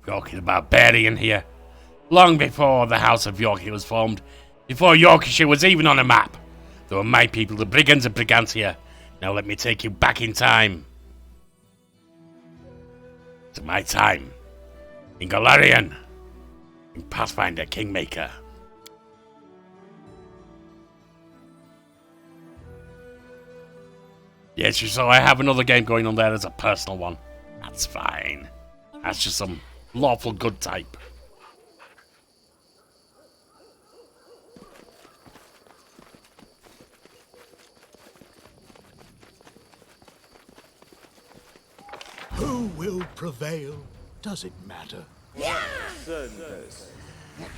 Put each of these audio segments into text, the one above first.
Yorkie the Barbarian here. Long before the House of Yorkie was formed, before Yorkshire was even on a map, there were my people, the Brigands of Brigantia. Now let me take you back in time. To my time. In Golarion. In Pathfinder Kingmaker. Yes, you saw I have another game going on there as a personal one. That's fine. That's just some lawful good type. Who will prevail? Does it matter? Yeah.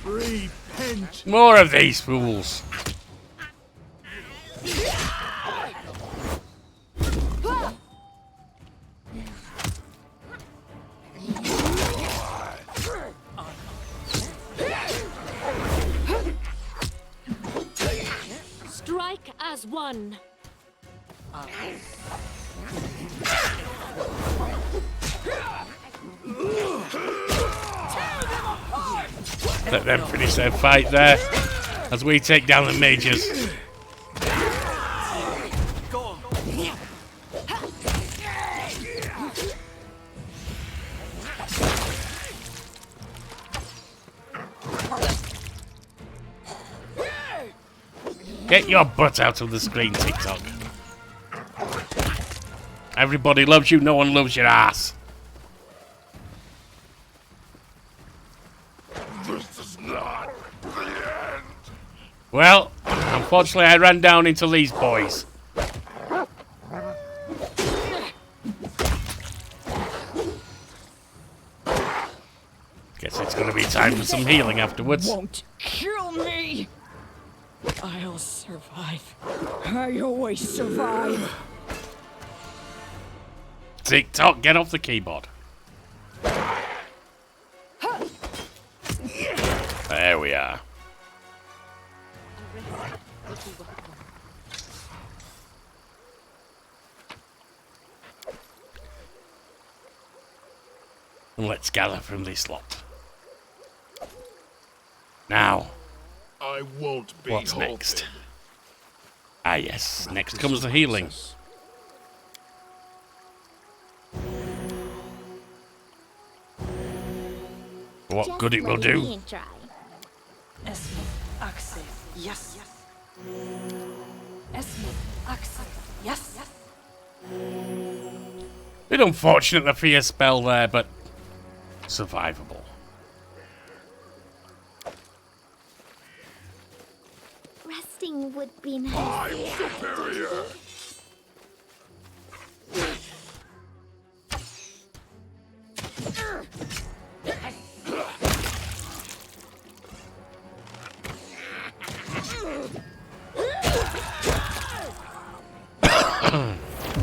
Repent! More of these fools. Strike as one. Let them finish their fight there as we take down the mages. Get your butt out of the screen, TikTok. Everybody loves you, no one loves your ass. This is not the end. Well, unfortunately I ran down into these boys. Guess it's gonna be time for some healing afterwards. Won't kill me. I'll survive. I always survive. TikTok, get off the keyboard. There we are. And let's gather from this lot. Now, I won't be what's halted. next? Ah yes, next comes the healing. What good it will do. Yes. Yes. Bit unfortunate the fear spell there, but survivable. Resting would be nice. I'm superior.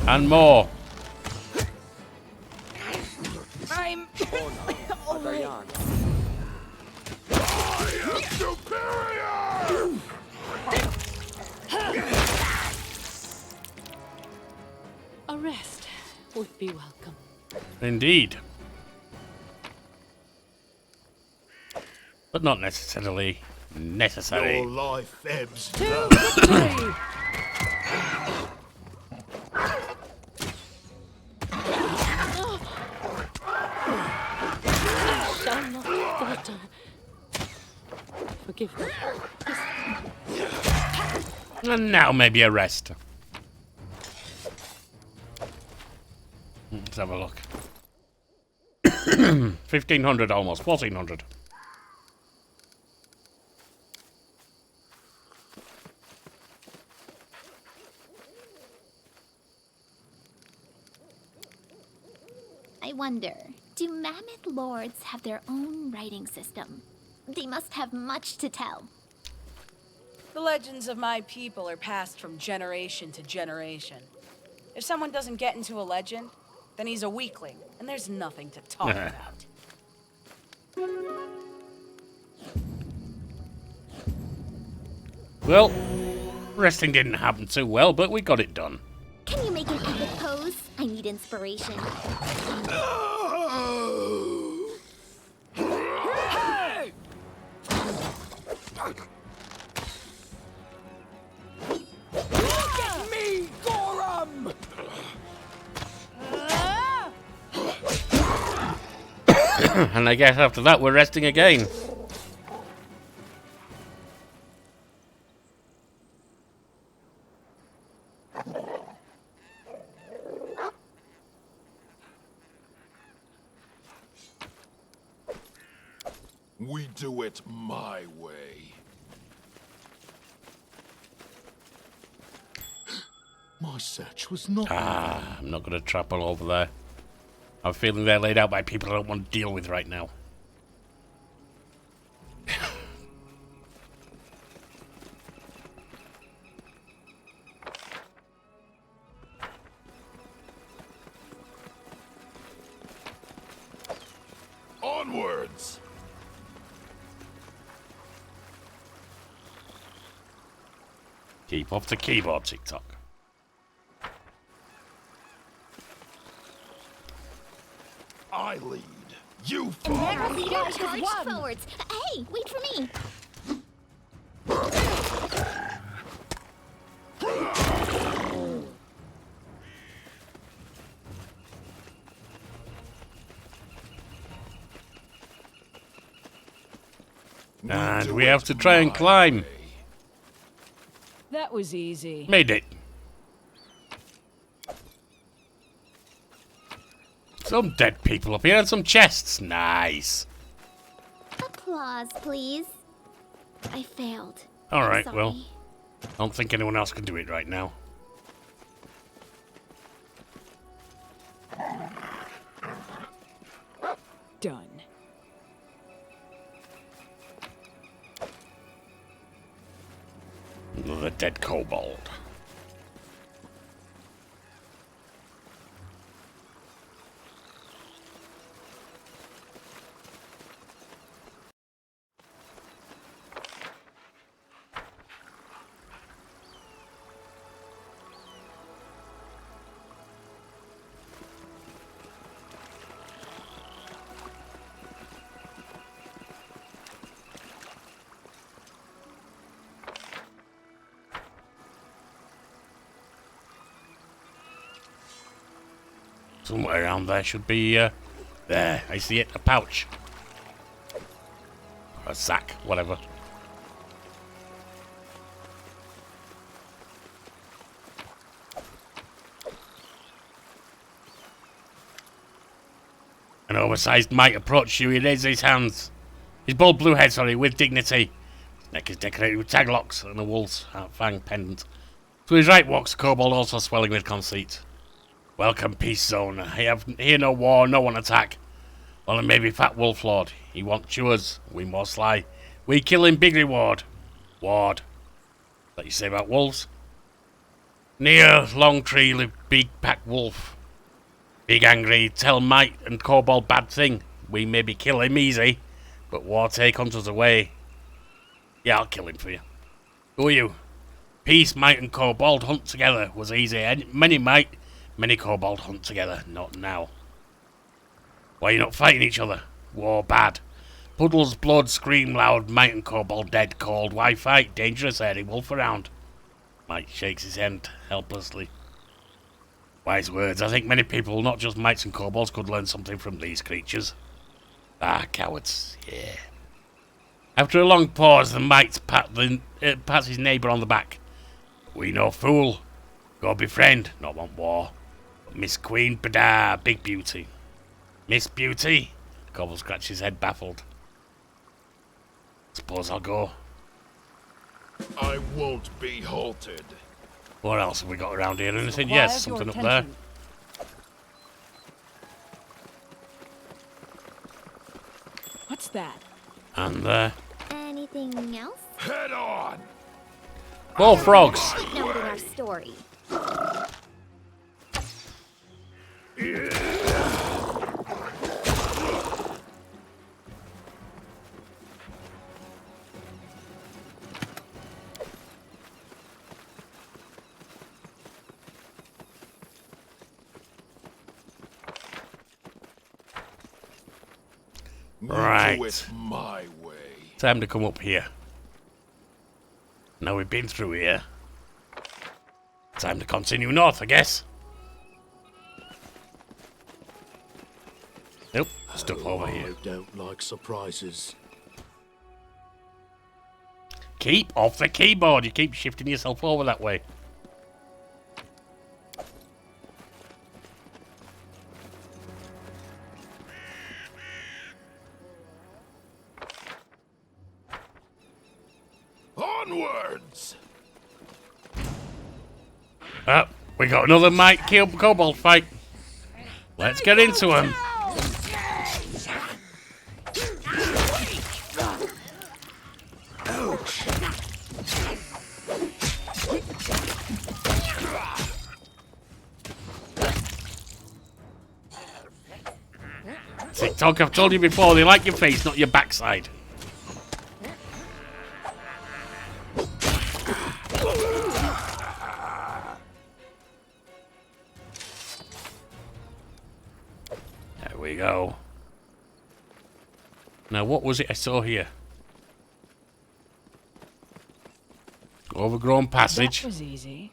And more. I'm I am superior. A rest would be welcome. Indeed. But not necessarily necessary. Your life ebbs. to victory. I shall not falter. Forgive me. And now maybe a rest. Let's have a look. 1500 almost, 1400. I wonder, do mammoth lords have their own writing system? They must have much to tell. The legends of my people are passed from generation to generation. If someone doesn't get into a legend, then he's a weakling, and there's nothing to talk about. Well, resting didn't happen too well, but we got it done. Can you make an epic pose? I need inspiration. And I guess after that we're resting again. We do it my way. My search was not. I'm not going to trap all over there. I'm feeling they're laid out by people I don't want to deal with right now. Onwards! Keep off the keyboard, TikTok. I lead. You And follow. their leader Charge charged is won. forwards. Hey, wait for me. And do we have it to try and my climb. way. That was easy. Made it. Some dead people up here and some chests. Nice. Applause, please. I failed. All I'm right, sorry. well, I don't think anyone else can do it right now. Done. The dead kobold. Somewhere around there should be, there, I see it, a pouch. Or a sack, whatever. An oversized mite approached you, he raised his hands. His bald blue head, with dignity. His neck is decorated with taglocks and a wolf's fang pendant. To his right walks a kobold, also swelling with conceit. Welcome, peace zone. I have here no war, no one attack. Well, and maybe fat wolf lord. He wants chewers. We more sly. We kill him, big reward. Ward. What you say about wolves? Near long tree live big pack wolf. Big angry, tell might and kobold bad thing. We maybe kill him easy, but war take hunters away. Yeah, I'll kill him for you. Who are you? Peace, might and kobold hunt together was easy. And many might. Many kobold hunt together, not now. Why are you not fighting each other? War bad. Puddles, blood, scream loud, might and kobold dead cold. Why fight? Dangerous, hairy wolf around. Mite shakes his head helplessly. Wise words. I think many people, not just mites and kobolds, could learn something from these creatures. Ah, cowards. Yeah. After a long pause, the mite pats his neighbour on the back. We no fool. Go befriend, not want war. Miss Queen Bada, big beauty. Miss Beauty? Cobble scratched his head, baffled. Suppose I'll go. I won't be halted. What else have we got around here? Anything? Requires Yes, your something up there. attention. What's that? And there. Anything else? Head on! More frogs. Note in our story. We Right. do it my way. Time to come up here. Now we've been through here. Time to continue north, I guess. Nope, stuff over I here. don't like surprises. Keep off the keyboard. You keep shifting yourself over that way. Onwards! We got another Mike kill kobold fight. Let's get into him. TikTok, I've told you before, they like your face, not your backside. There we go. Now, what was it I saw here? Overgrown passage. That was easy.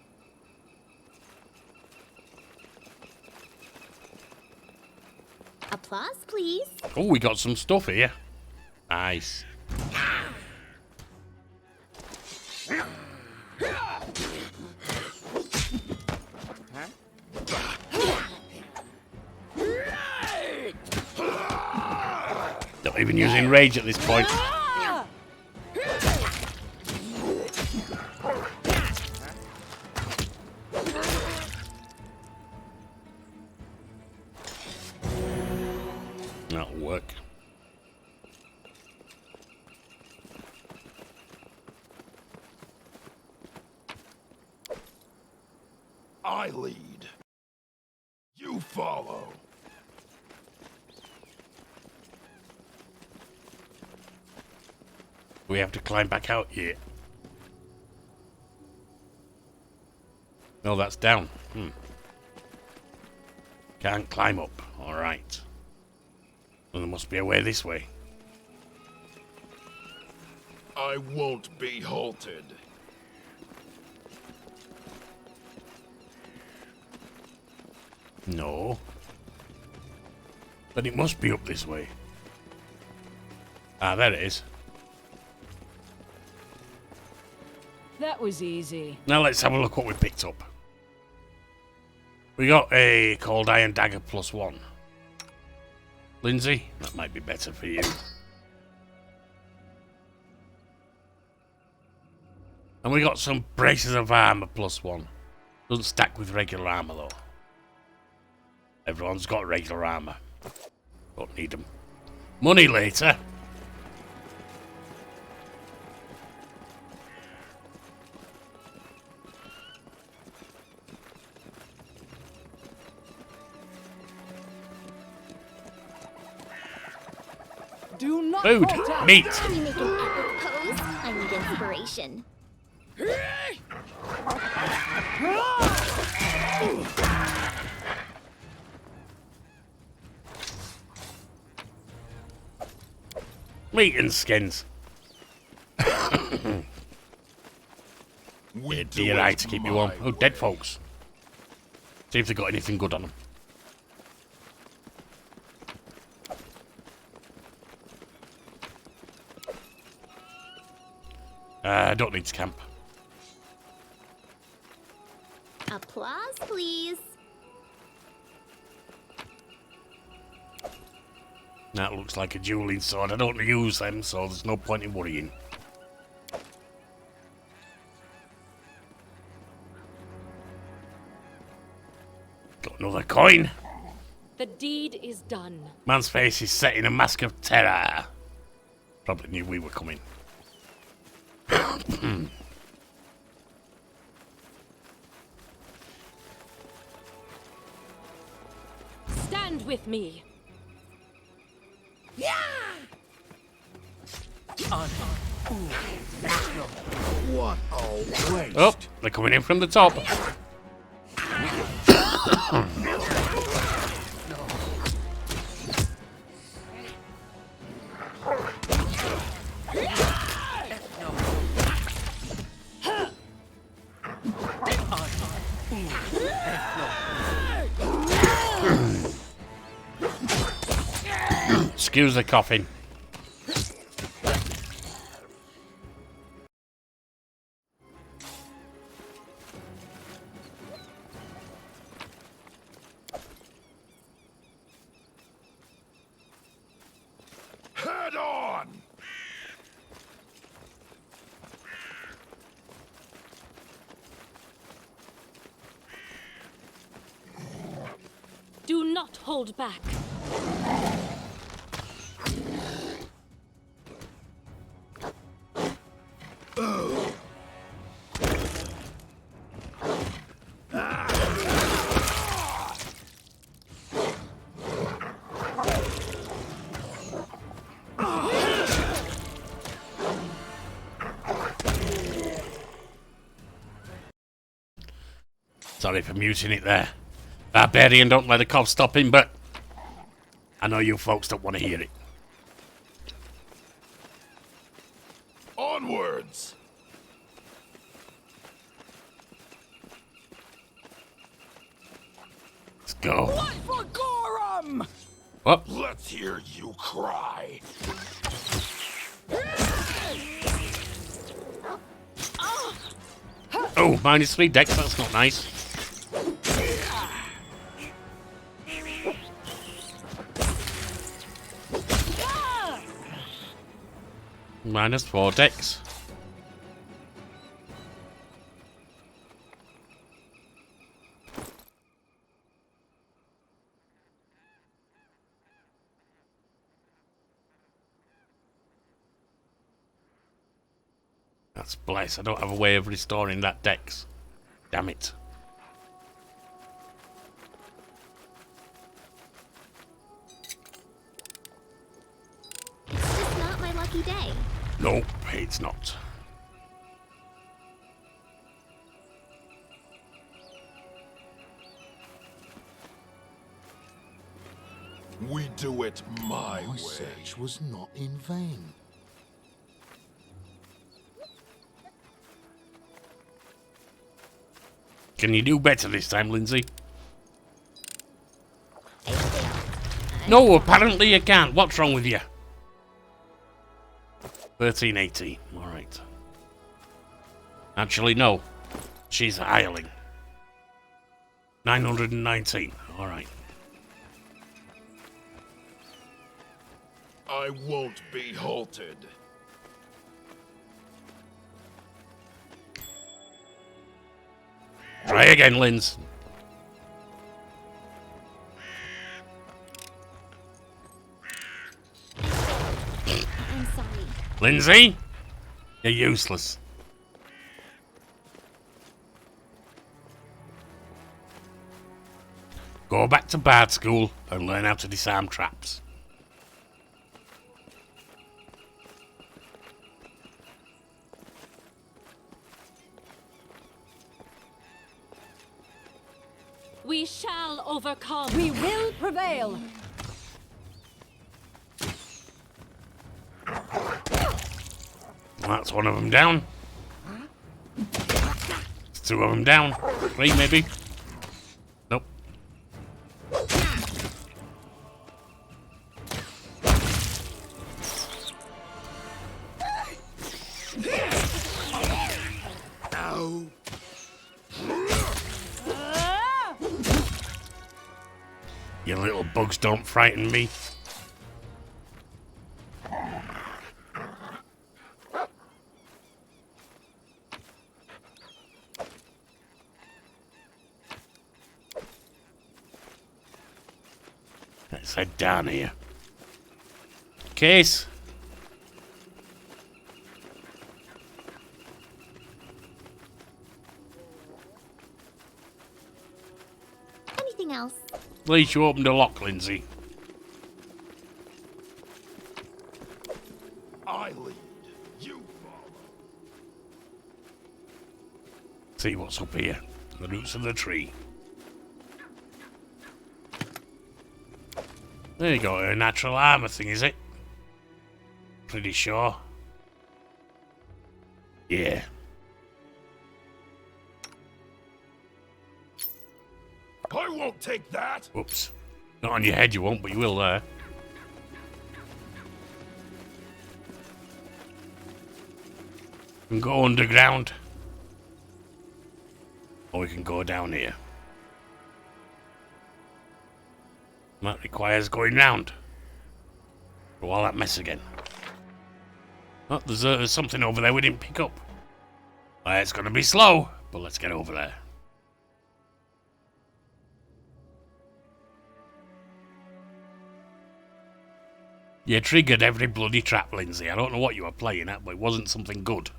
Applause, please. Oh, we got some stuff here. Nice. Not even using rage at this point. That'll work. I lead. You follow. We have to climb back out here. No, that's down. Can't climb up. Alright. Well, there must be a way this way. I won't be halted. No. But it must be up this way. Ah, there it is. That was easy. Now let's have a look what we picked up. We got a cold iron dagger +1. Lindsay, that might be better for you. And we got some braces of armor +1. Doesn't stack with regular armor though. Everyone's got regular armor. Don't need them. Money later. Do not Food, attack. meat. Can you make an epic pose? I need inspiration. Meat and skins. We do Dear it eye to keep you warm. my Oh, dead way. folks. See if they got anything good on them. I don't need to camp. Applause, please. That looks like a dueling sword. I don't use them, so there's no point in worrying. Got another coin. The deed is done. Man's face is set in a mask of terror. Probably knew we were coming. Stand with me. What a waste. Oh, they're coming in from the top. Excuse the coughing. Head on! Do not hold back. Sorry for muting it there. Barbarian, don't let the cough stop him, but I know you folks don't want to hear it. Onwards! Let's go. For Gorum! What? Let's hear you cry. Oh, -3 dex, that's not nice. -4 dex. That's bless. I don't have a way of restoring that dex. Damn it. It's just not my lucky day. Nope, it's not. We do it my My way. search was not in vain. Can you do better this time, Lindsay? I failed. No, apparently you can't. What's wrong with you? 1380. Alright. Actually, no. She's a hireling. 919. Alright. I won't be halted. Try again, Linz. I'm sorry. Lindsay? You're useless. Go back to bard school and learn how to disarm traps. We shall overcome. We will prevail. That's one of them down. There's 2 of them down. 3 maybe. Nope. Ow! You little bugs don't frighten me. Let's head down here. Case. Anything else? At least you opened a lock, Lindsay. I lead. You follow. See what's up here. The roots of the tree. There you go, a natural armor thing, is it? Pretty sure. Yeah. I won't take that. Whoops. Not on your head you won't, but you will there. We can go underground. Or we can go down here. That requires going round. Through all that mess again. Oh, there's something over there we didn't pick up. Well, it's going to be slow, but let's get over there. You triggered every bloody trap, Lindsay. I don't know what you were playing at, but it wasn't something good.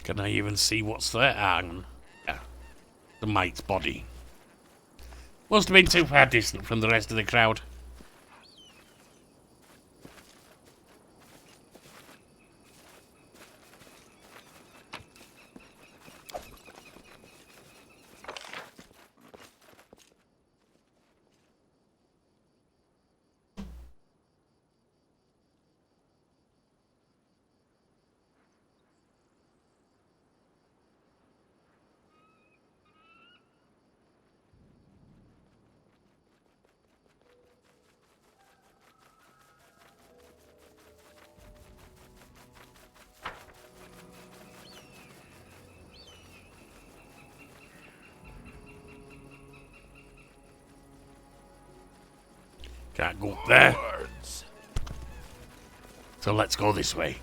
Can I even see what's there? Hang on. Yeah. The mate's body. Must have been too far distant from the rest of the crowd. Can't go up there. So let's go this way.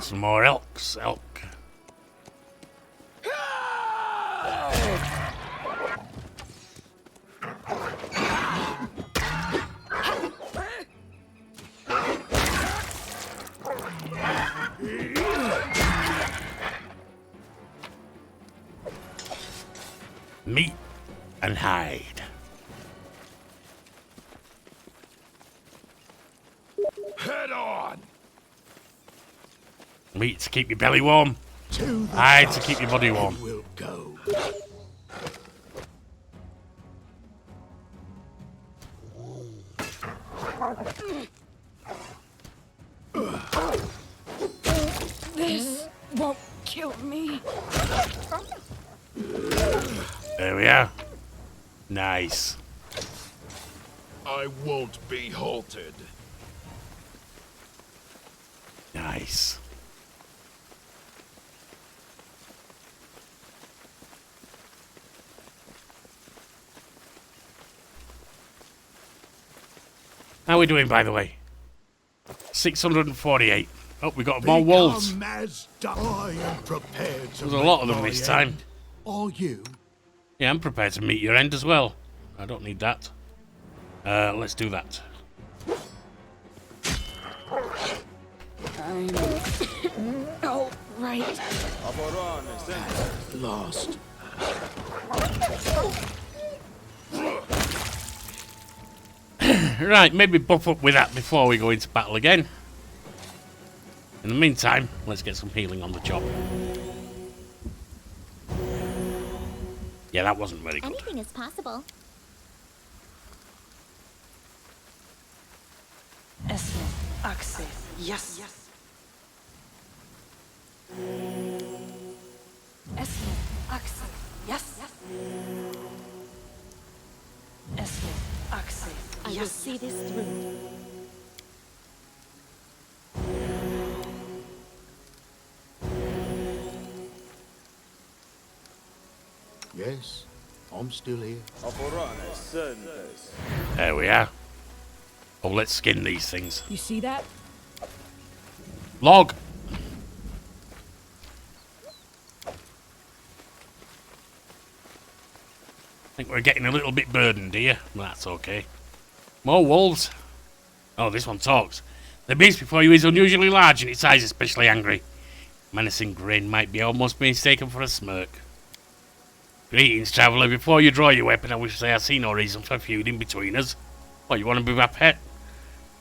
Some more elks. Elk. Meat and hide. Head on! Meat to keep your belly warm. To the Hide to keep your body warm. will go. This won't kill me. There we are. Nice. I won't be halted. Nice. How are we doing, by the way? 648. Oh, we got more wolves. Become as I am prepared to There's a lot of meet them my this time. end. Are you? Yeah, I'm prepared to meet your end as well. I don't need that. Let's do that. I'm all right. Lost. Right, maybe buff up with that before we go into battle again. In the meantime, let's get some healing on the job. Yeah, that wasn't very good. Anything is possible. Esme, Axel, yes. Esme, Axel, yes. Esme, Axel, I will see this through. Yes, I'm still here. There we are. Oh, let's skin these things. You see that? Log! I think we're getting a little bit burdened here. That's okay. More wolves. Oh, this one talks. The beast before you is unusually large and its eyes especially angry. Menacing grin might be almost mistaken for a smirk. Greetings, traveller. Before you draw your weapon, I wish to say I see no reason for feuding between us. What, you want to be my pet?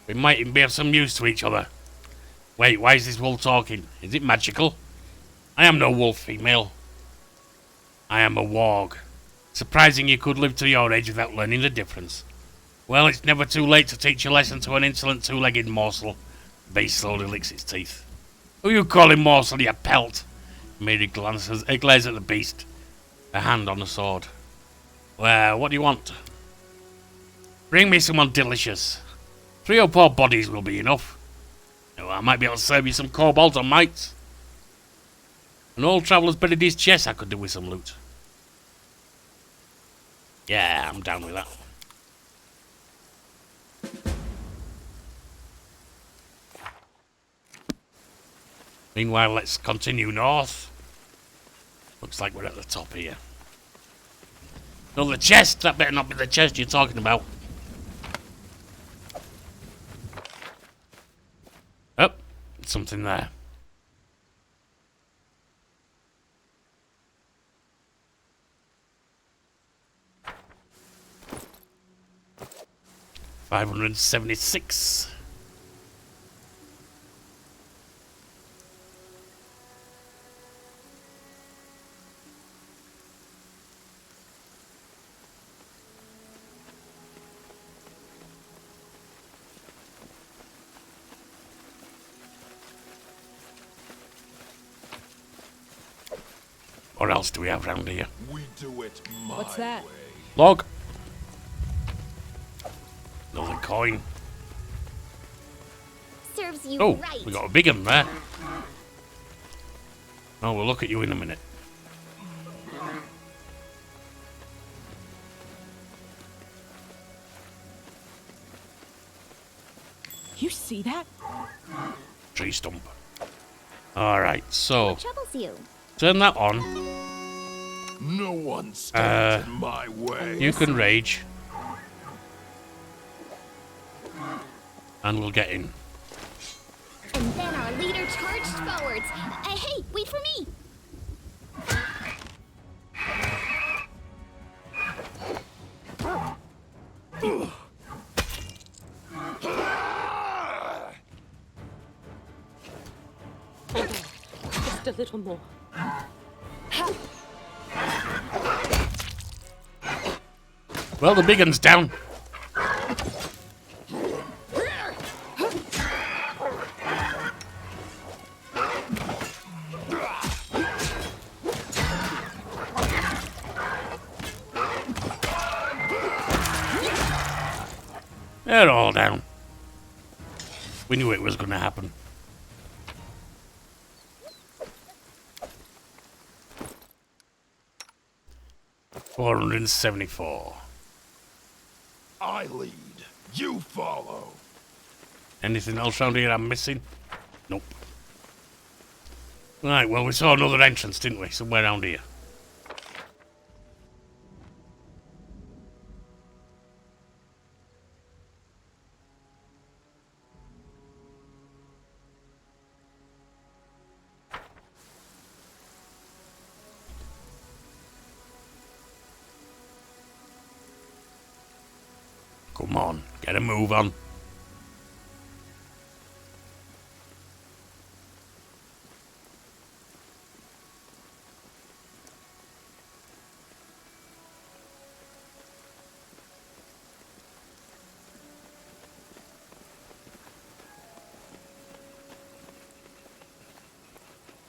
We might even be of some use to each other. Wait, why is this wolf talking? Is it magical? I am no wolf female. I am a warg. Surprising you could live to your age without learning the difference. Well, it's never too late to teach a lesson to an insolent two-legged morsel. The beast slowly licks its teeth. Who you calling morsel, you pelt? Mary glares at the beast, a hand on the sword. Well, what do you want? Bring me someone delicious. 3 or 4 bodies will be enough. Oh, I might be able to serve you some kobolds or mites. An old traveller's buried his chest. I could do with some loot. Yeah, I'm down with that. Meanwhile, let's continue north. Looks like we're at the top here. No, the chest! That better not be the chest you're talking about. Oh, something there. $576. What else do we have around here? We do it my What's that? way. Log. Another coin. Serves you Oh, right. we got a big one there. Oh, we'll look at you in a minute. You see that? Tree stump. Alright, so What troubles you? turn that on. No one stands in my way. You can rage. And we'll get in. And then our leader charged forwards. Hey, wait for me! Just a little more. Well, the big one's down. They're all down. We knew it was going to happen. $474. I lead. You follow. Anything else around here I'm missing? Nope. Right, well, we saw another entrance, didn't we? Somewhere around here. Come on, get a move on.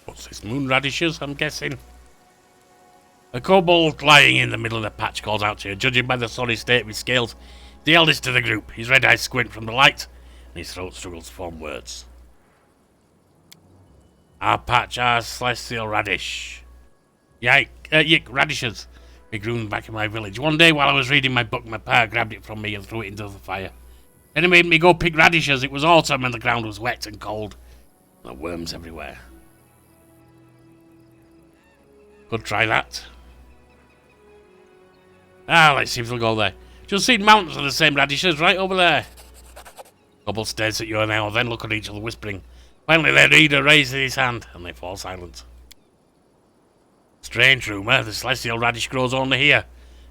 What's this? Moon radishes, I'm guessing. A kobold lying in the middle of the patch calls out to you. Judging by the sorry state of his scales, the eldest of the group. His red eyes squint from the light, and his throat struggles to form words. Our patch, our celestial radish. Yik, radishes. We grew them back in my village. One day while I was reading my book, my pa grabbed it from me and threw it into the fire. Then he made me go pick radishes. It was autumn and the ground was wet and cold. There were worms everywhere. Could try that. Let's see if they'll go there. Just seen mountains of the same radishes right over there. Kobold stares at you an hour, then look at each other, whispering. Finally, their leader raises his hand, and they fall silent. Strange rumour, the celestial radish grows only here.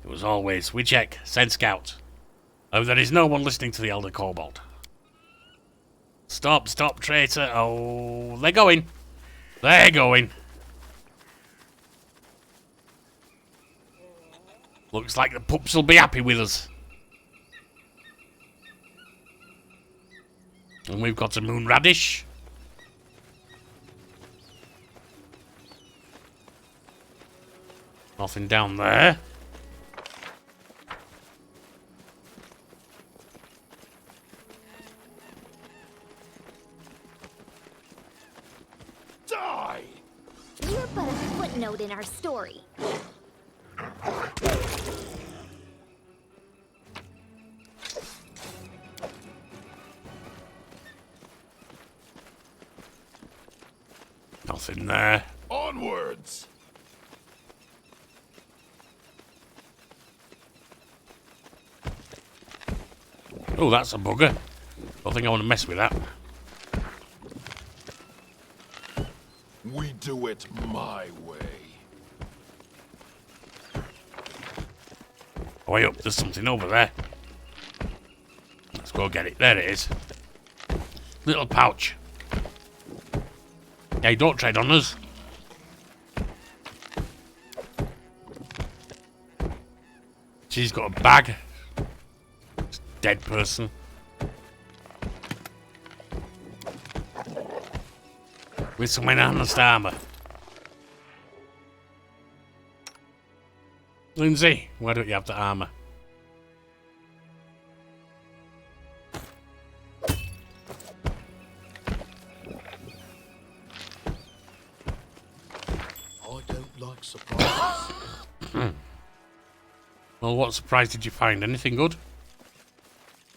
It was always, we check, send scout. Oh, there is no one listening to the elder kobold. Stop, traitor. Oh, they're going. They're going. Looks like the pups will be happy with us. And we've got a moon radish. Nothing down there. Die! You're but a footnote in our story. Nothing there. Onwards! Oh, that's a bugger. Don't think I want to mess with that. We do it my way. Way up, there's something over there. Let's go get it. There it is. Little pouch. Hey, don't tread on us. She's got a bag. It's a dead person. With some enhanced armor. Lindsay, why don't you have the armor? I don't like surprises. Well, what surprise did you find? Anything good?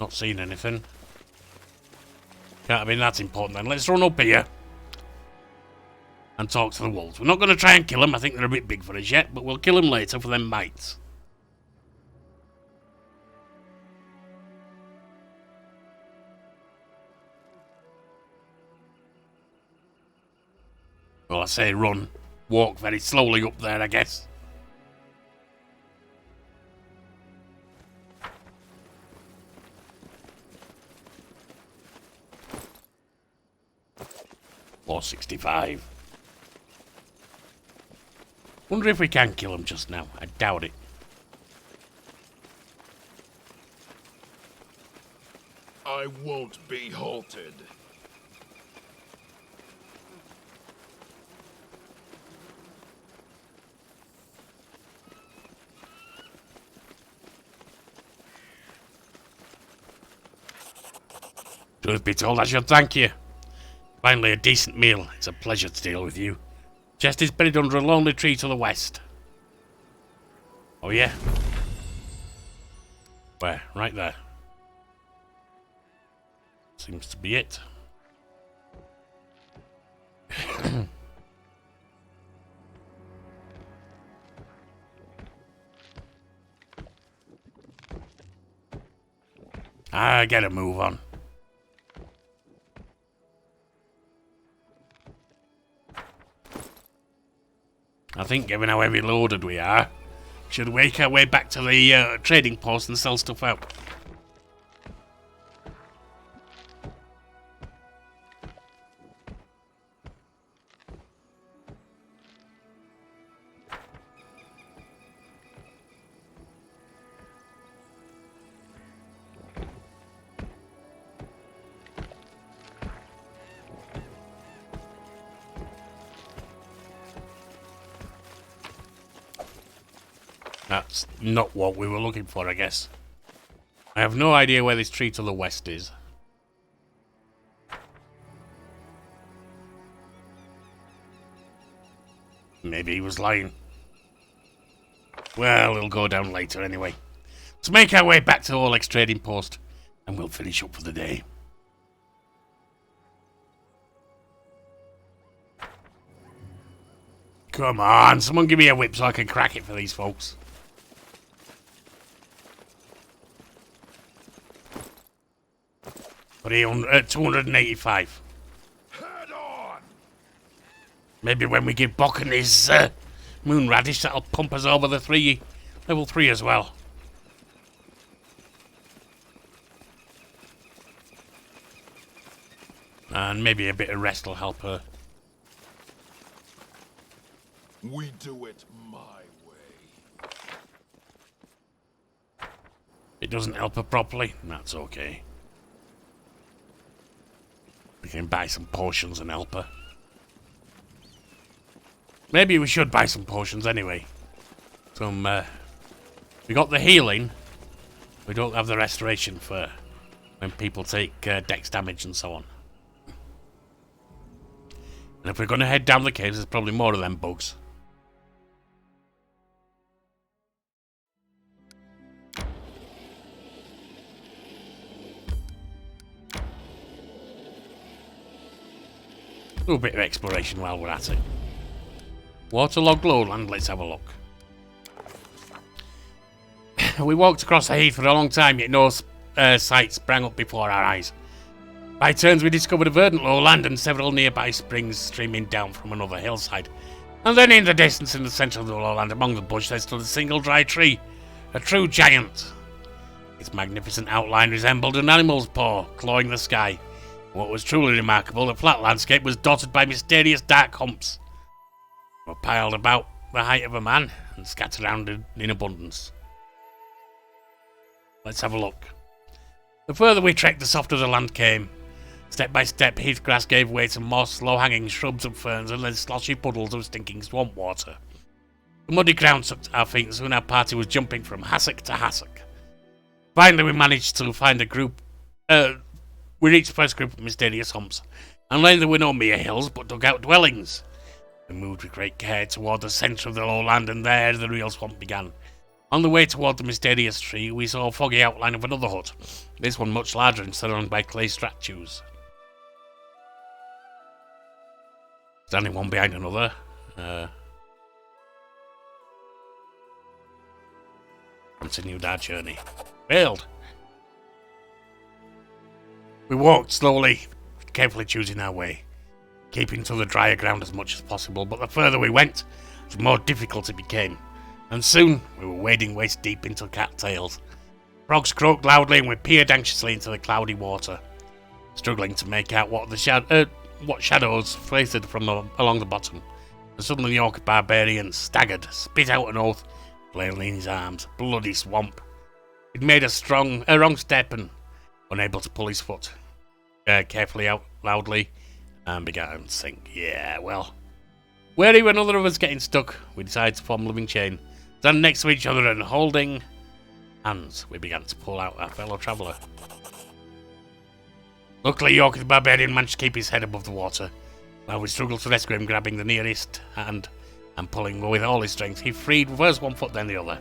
Not seen anything. Can't have been that important then. Let's run up here and talk to the wolves. We're not going to try and kill them. I think they're a bit big for us yet, but we'll kill them later for them mites. Well, I say run. Walk very slowly up there, I guess. Or 65. Wonder if we can kill him just now. I doubt it. I won't be halted. Truth be told, I should thank you. Finally, a decent meal. It's a pleasure to deal with you. Chest is buried under a lonely tree to the west. Oh, yeah? Where? Right there. Seems to be it. I gotta move on. I think, given how heavy loaded we are, we should make our way back to the trading post and sell stuff out. That's not what we were looking for, I guess. I have no idea where this tree to the west is. Maybe he was lying. Well, he'll go down later anyway. Let's make our way back to the Olex trading post, and we'll finish up for the day. Come on, someone give me a whip so I can crack it for these folks. But 285. Head on! Maybe when we give Bokken his moon radish, that'll pump us over the level 3 as well. And maybe a bit of rest will help her. We do it my way. It doesn't help her properly, and that's okay. We can buy some potions and help her. Maybe we should buy some potions anyway. We got the healing. We don't have the restoration for when people take dex damage and so on. And if we're going to head down the caves, there's probably more of them bugs. Do a bit of exploration while we're at it. Waterlogged lowland, let's have a look. We walked across the heath for a long time, yet no sight sprang up before our eyes. By turns we discovered a verdant lowland and several nearby springs streaming down from another hillside. And then in the distance, in the centre of the lowland, among the bush, there stood a single dry tree. A true giant. Its magnificent outline resembled an animal's paw, clawing the sky. What was truly remarkable, the flat landscape was dotted by mysterious dark humps. They were piled about the height of a man and scattered around in abundance. Let's have a look. The further we trekked, the softer the land came. Step by step, heath grass gave way to moss, low-hanging shrubs and ferns, and then sloshy puddles of stinking swamp water. The muddy ground sucked our feet, and soon our party was jumping from hassock to hassock. Finally, we managed to find a group. We reached the first group of mysterious humps, and learned there were no mere hills, but dugout dwellings. We moved with great care toward the centre of the lowland, and there the real swamp began. On the way toward the mysterious tree, we saw a foggy outline of another hut, this one much larger and surrounded by clay statues. Standing one behind another. Continued our journey. Failed. We walked slowly, carefully choosing our way, keeping to the drier ground as much as possible, but the further we went, the more difficult it became, and soon we were wading waist deep into cattails. Frogs croaked loudly and we peered anxiously into the cloudy water, struggling to make out what shadows floated from along the bottom, and suddenly the Yorkie the Barbarian staggered, spit out an oath, flailing in his arms. Bloody swamp. He'd made a wrong step and, unable to pull his foot carefully out loudly, and began to sink. Yeah, well, wary when other of us getting stuck, we decided to form a living chain, stand next to each other and holding hands, we began to pull out our fellow traveller. Luckily, Yorkie the Barbarian managed to keep his head above the water. While we struggled to rescue him, grabbing the nearest hand and pulling with all his strength, he freed first one foot then the other.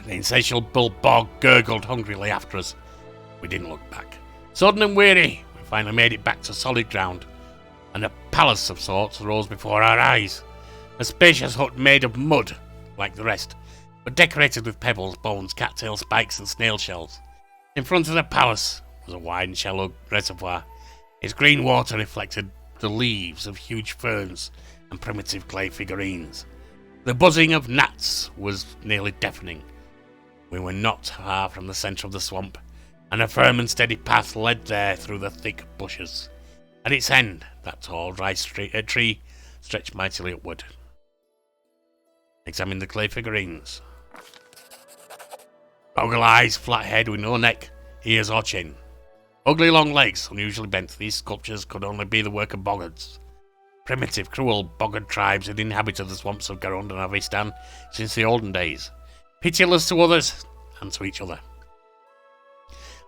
The insatiable bog gurgled hungrily after us. We didn't look back. Sodden and weary, we finally made it back to solid ground, and a palace of sorts rose before our eyes. A spacious hut made of mud, like the rest, but decorated with pebbles, bones, cattail spikes and snail shells. In front of the palace was a wide and shallow reservoir. Its green water reflected the leaves of huge ferns and primitive clay figurines. The buzzing of gnats was nearly deafening. We were not far from the centre of the swamp, and a firm and steady path led there through the thick bushes. At its end, that tall, dry tree stretched mightily upward. Examine the clay figurines. Goggle eyes, flat head with no neck, ears or chin. Ugly long legs, unusually bent, these sculptures could only be the work of boggards. Primitive, cruel boggard tribes had inhabited the swamps of Garund and Avistan since the olden days, pitiless to others and to each other.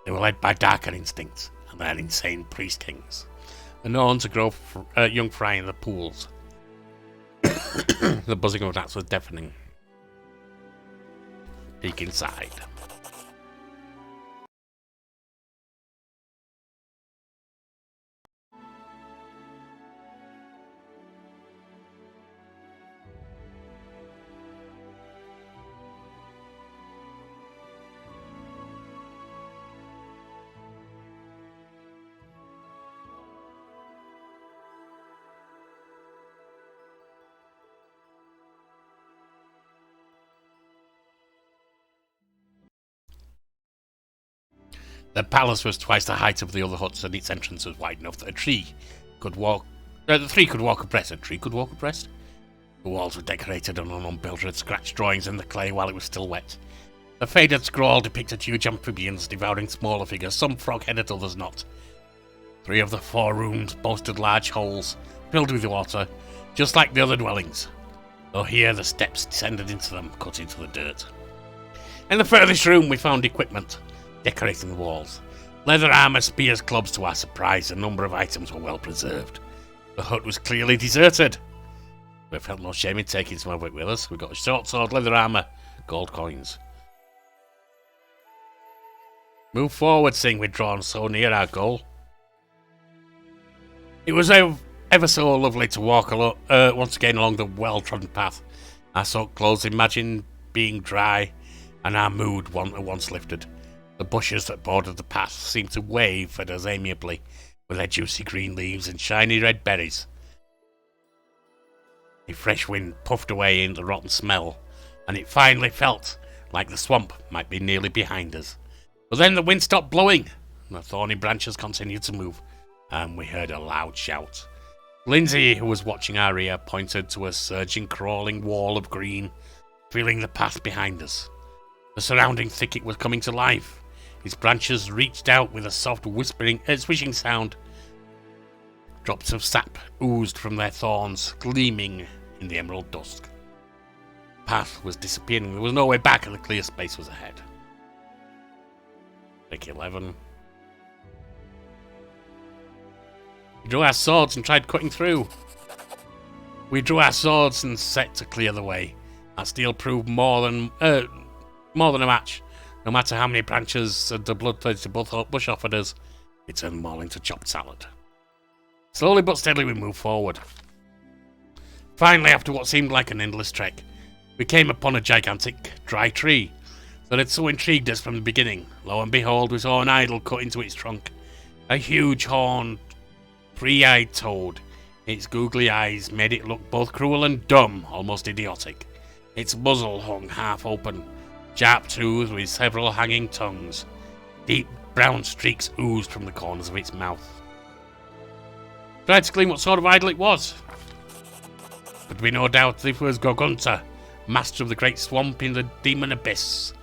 They were led by darker instincts and their insane priest kings, and known to grow young fry in the pools. The buzzing of gnats was deafening. Peek inside. The palace was twice the height of the other huts, and its entrance was wide enough that the three could walk abreast. The walls were decorated, and an unbuilder had scratched drawings in the clay while it was still wet. The faded scroll depicted huge amphibians devouring smaller figures, some frog-headed, others not. 3 of the 4 rooms boasted large holes filled with water, just like the other dwellings, though here the steps descended into them, cut into the dirt. In the furthest room we found equipment, decorating the walls. Leather armour, spears, clubs. To our surprise, a number of items were well preserved. The hut was clearly deserted. We felt no shame in taking some of it with us. We got a short sword, leather armour, gold coins. Move forward, seeing we'd drawn so near our goal. It was ever so lovely to walk once again along the well-trodden path. Our soaked clothes imagined being dry, and our mood at once lifted. The bushes that bordered the path seemed to wave at us amiably, with their juicy green leaves and shiny red berries. A fresh wind puffed away in the rotten smell, and it finally felt like the swamp might be nearly behind us. But then the wind stopped blowing, and the thorny branches continued to move, and we heard a loud shout. Lindsay, who was watching our rear, pointed to a surging, crawling wall of green, feeling the path behind us. The surrounding thicket was coming to life. Its branches reached out with a soft swishing sound. Drops of sap oozed from their thorns, gleaming in the emerald dusk. The path was disappearing. There was no way back, and the clear space was ahead. Pick 11. We drew our swords and tried cutting through. We drew our swords and set to clear the way. Our steel proved more than a match. No matter how many branches the blood-thirsty bush offered us, it turned them all into chopped salad. Slowly but steadily we moved forward. Finally, after what seemed like an endless trek, we came upon a gigantic, dry tree that had so intrigued us from the beginning. Lo and behold, we saw an idol cut into its trunk. A huge horned, 3-eyed toad. Its googly eyes made it look both cruel and dumb, almost idiotic. Its muzzle hung half open, sharp-toothed with several hanging tongues. Deep brown streaks oozed from the corners of its mouth. Tried to glean what sort of idol it was, but we no doubt it was Gorgunta, master of the great swamp in the demon abyss.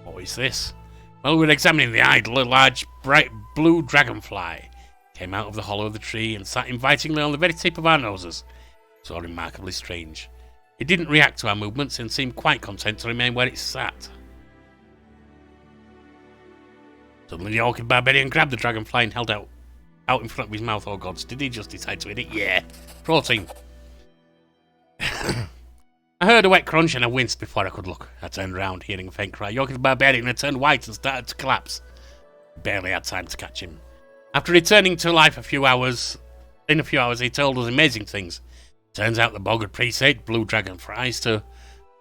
What is this? While we were examining the idol, a large, bright blue dragonfly came out of the hollow of the tree and sat invitingly on the very tip of our noses. So remarkably strange. It didn't react to our movements and seemed quite content to remain where it sat. Suddenly the Yorkie the Barbarian grabbed the dragonfly and held out in front of his mouth. Oh gods, did he just decide to eat it? Yeah. Protein. I heard a wet crunch and I winced before I could look. I turned round, hearing a faint cry. Yorkie the Barbarian had turned white and started to collapse. Barely had time to catch him. After returning to life in a few hours, he told us amazing things. Turns out the bog had presaged blue dragonflies to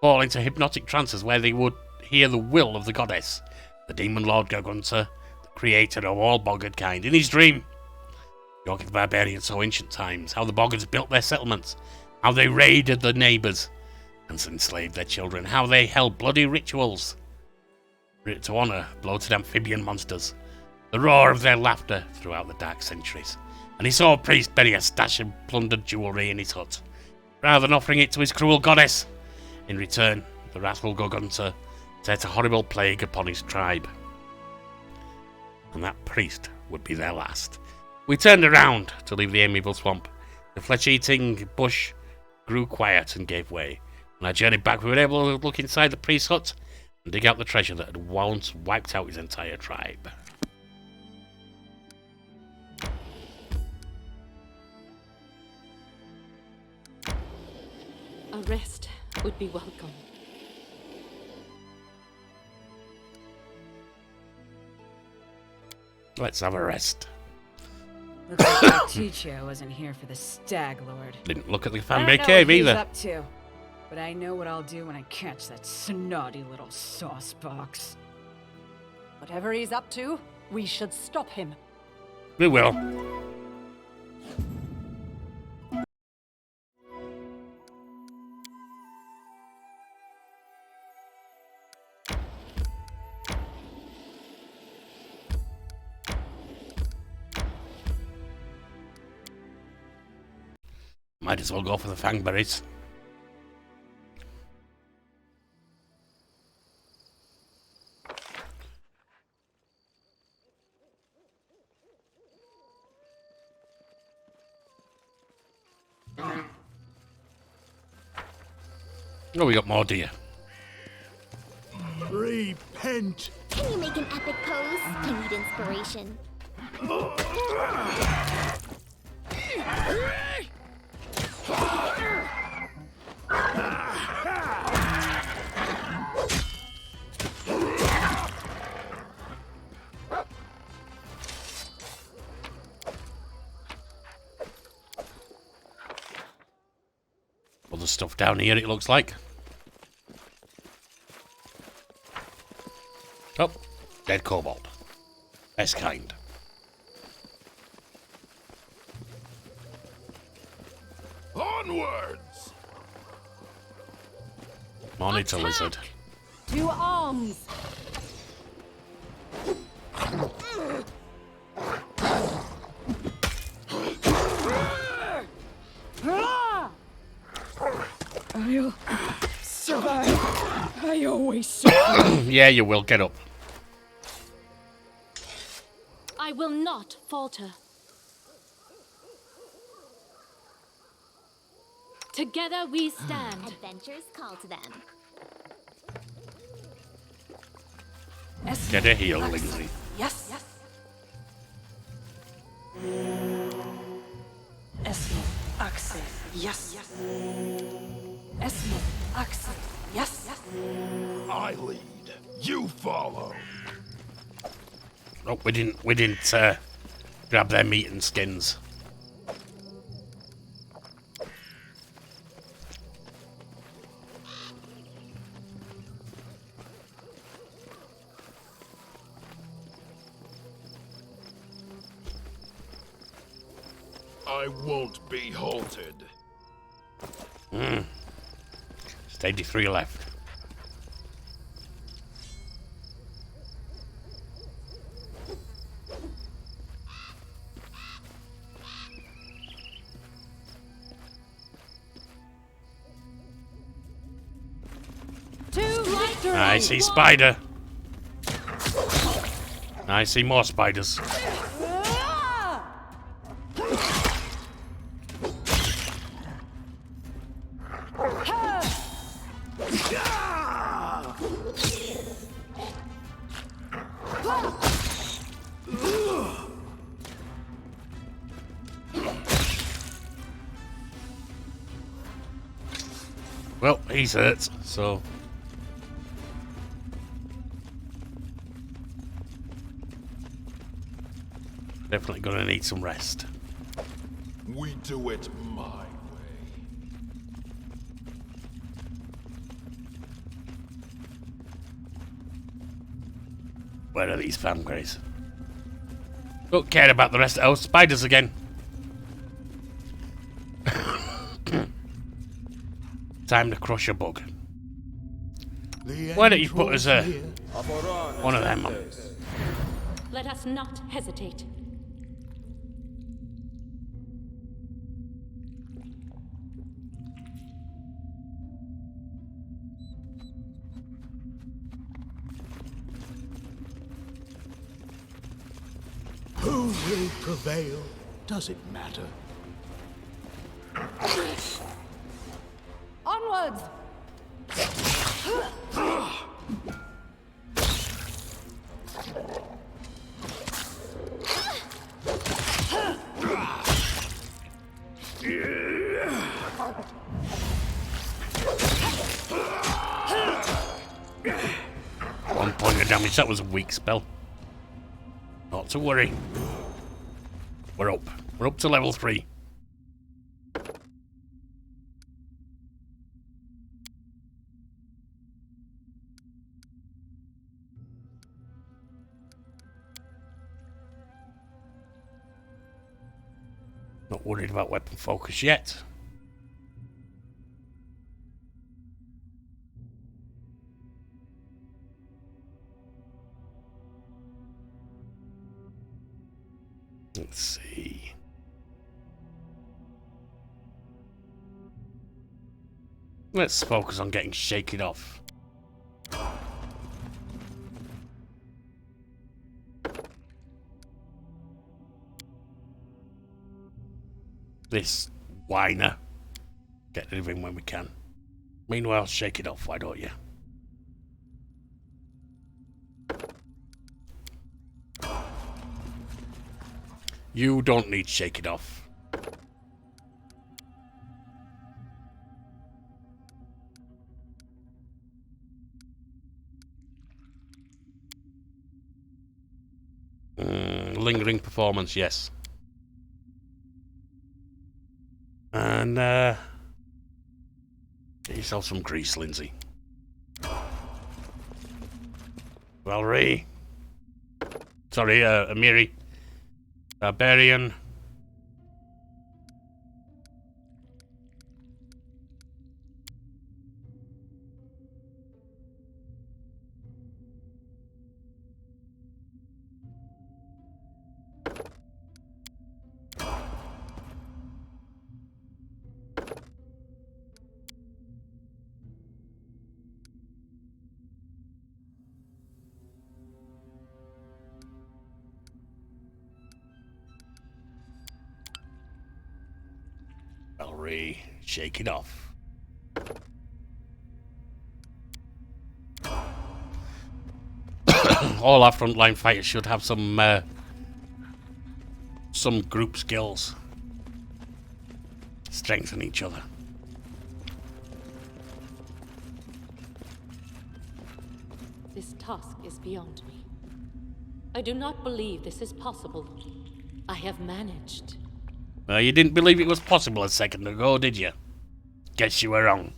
fall into hypnotic trances where they would hear the will of the goddess, the demon lord Gorgunta, the creator of all boggard kind. In his dream, Yorkie the Barbarian saw ancient times, how the boggards built their settlements, how they raided the neighbours and enslaved their children, how they held bloody rituals to honour bloated amphibian monsters, the roar of their laughter throughout the dark centuries. And he saw a priest bury a stash of plundered jewellery in his hut, rather than offering it to his cruel goddess. In return, the wrathful Gorgunta set a horrible plague upon his tribe, and that priest would be their last. We turned around to leave the amiable swamp. The flesh-eating bush grew quiet and gave way. On our journey back, we were able to look inside the priest's hut and dig out the treasure that had once wiped out his entire tribe. A rest would be welcome. Let's have a rest. Looks like my teacher wasn't here for the stag lord. Didn't look at the I Pathfinder don't know cave what he's either. up to, but I know what I'll do when I catch that snotty little sauce box. Whatever he's up to, we should stop him. We will. Might as well go for the fangberries. Oh, we got more deer. Repent! Can you make an epic pose? I need inspiration. Other stuff down here, it looks like. Oh, dead kobold. Best kind. Onwards! Monitor lizard. To arms! I'll survive. I always survive. Yeah, you will. Get up. I will not falter. Together we stand. Adventures call to them. Get a heal, Lindsay. Yes, yes. Esmo, Axel, yes, yes. Esmo, Axel, yes, yes. I lead. You follow. Oh, we didn't grab their meat and skins. I won't be halted. Stage 3 left. I see spider. I see more spiders. Well, he's hurt, so... Definitely gonna need some rest. We do it my way. Where are these famgrays? Don't care about the rest. Oh, spiders again. Time to crush a bug. Why don't you put us one of them on? Let us not hesitate. Who will prevail? Does it matter? Onwards! One point of damage. That was a weak spell. Not to worry. We're up. We're up to level 3. Not worried about weapon focus yet. Let's see. Let's focus on getting shaken off. This whiner. Get rid of him when we can. Meanwhile, shake it off, why don't you? You don't need shake it off. Lingering performance, yes. And get yourself some grease, Lindsay. Valerie. Sorry, Amiri. Barbarian. Valerie, shake it off. All our frontline fighters should have some group skills. Strengthen each other. This task is beyond me. I do not believe this is possible. I have managed. You didn't believe it was possible a second ago, did you? Guess you were wrong.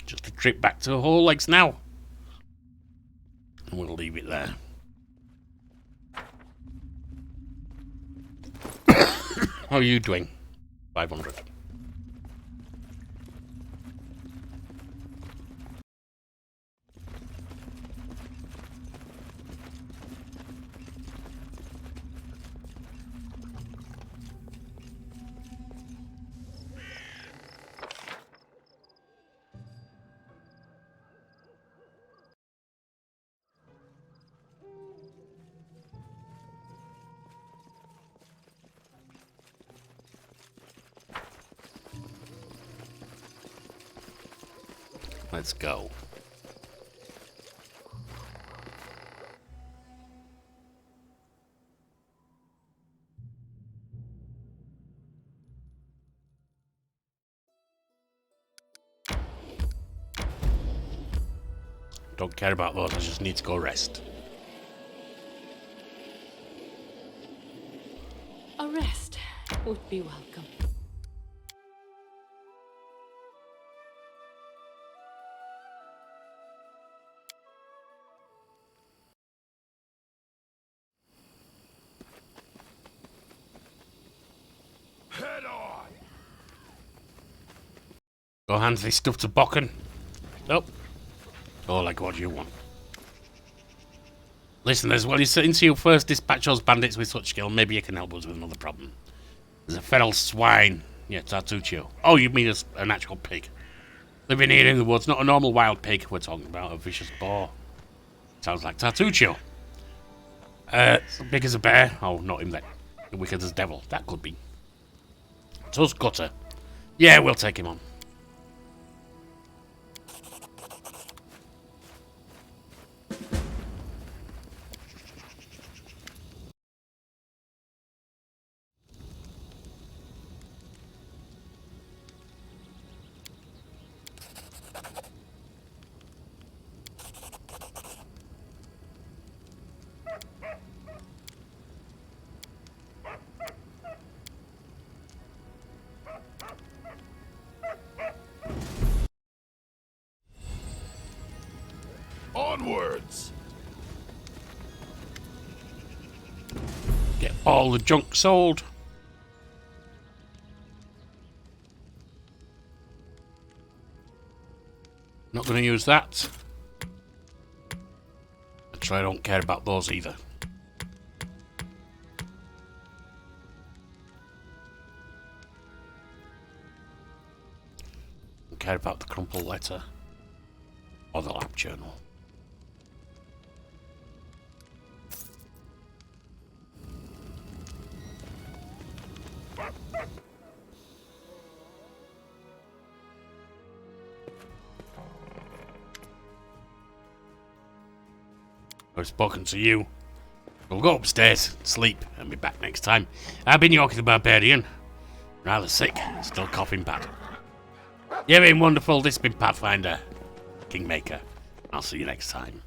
Just a trip back to Whole Legs now. And we'll leave it there. How are you doing? 500. Let's go. Don't care about those, I just need to go rest. A rest would be welcome. Head on! Go hand this stuff to Bokken. Nope. Oh, like what do you want? Listeners, while you're sitting to your first dispatch those bandits with such skill, maybe you can help us with another problem. There's a feral swine. Yeah, Tartuccio. Oh, you mean an actual pig. Living here in the woods, not a normal wild pig. We're talking about a vicious boar. Sounds like Tartuccio. Big as a bear. Oh, not him then. Wicked as devil. That could be. Tusk Gutter. Yeah, we'll take him on. Onwards! Get all the junk sold. Not going to use that. Actually, I don't care about those either. Don't care about the crumpled letter or the lab journal. I've spoken to you. We'll go upstairs, sleep, and be back next time. I've been Yorkie the Barbarian. Rather sick, still coughing bad. You've been wonderful. This has been Pathfinder Kingmaker. I'll see you next time.